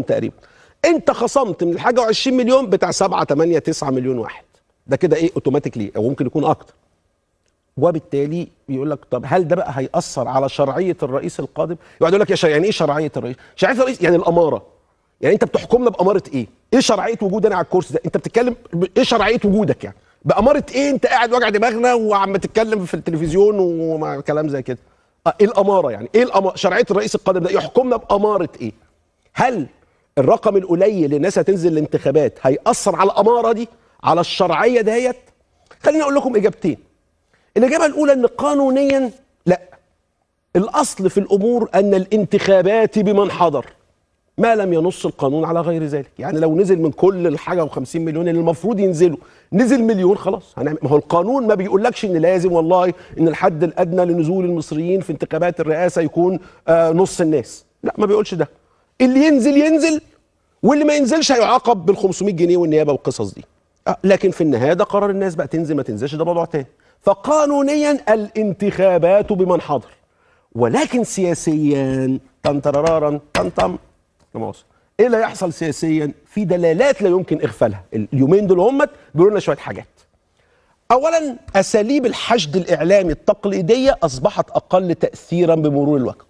مليون تقريبا. انت خصمت من الحاجه و20 مليون بتاع 7 8 9 مليون واحد. ده كده ايه اوتوماتيكلي، او ممكن يكون اكتر. وبالتالي بيقول لك طب هل ده بقى هيأثر على شرعيه الرئيس القادم؟ يقعد يقول لك يعني ايه شرعيه الرئيس؟ شرعيه الرئيس يعني الاماره. يعني انت بتحكمنا باماره ايه؟ ايه شرعيه وجودي انا على الكرسي ده؟ انت بتتكلم ايه شرعيه وجودك يعني؟ باماره ايه انت قاعد واجع دماغنا وعم تتكلم في التلفزيون وكلام زي كده؟ ايه الاماره يعني؟ ايه الاماره؟ شرعيه الرئيس القادم ده يحكمنا باماره ايه؟ هل الرقم القليل اللي الناس هتنزل الانتخابات هيأثر على الاماره دي؟ على الشرعيه دهيت؟ خليني اقول لكم اجابتين. الاجابه الاولى ان قانونيا لا. الاصل في الامور ان الانتخابات بمن حضر، ما لم ينص القانون على غير ذلك. يعني لو نزل من كل الحاجه و50 مليون اللي المفروض ينزلوا نزل مليون، خلاص هنعمل. ما هو القانون ما بيقولكش ان لازم والله ان الحد الادنى لنزول المصريين في انتخابات الرئاسه يكون نص الناس، لا ما بيقولش ده. اللي ينزل ينزل، واللي ما ينزلش هيعاقب بال 500 جنيه والنيابه والقصص دي. لكن في النهايه ده قرار الناس بقى، تنزل ما تنزلش ده موضوع تاني. فقانونيا الانتخابات بمن حضر، ولكن سياسيا طنطرارارا طنطم. ايه اللي هيحصل سياسيا؟ في دلالات لا يمكن اغفالها. اليومين دول هم بيقولوا لنا شويه حاجات. اولا، اساليب الحشد الاعلامي التقليديه اصبحت اقل تاثيرا بمرور الوقت.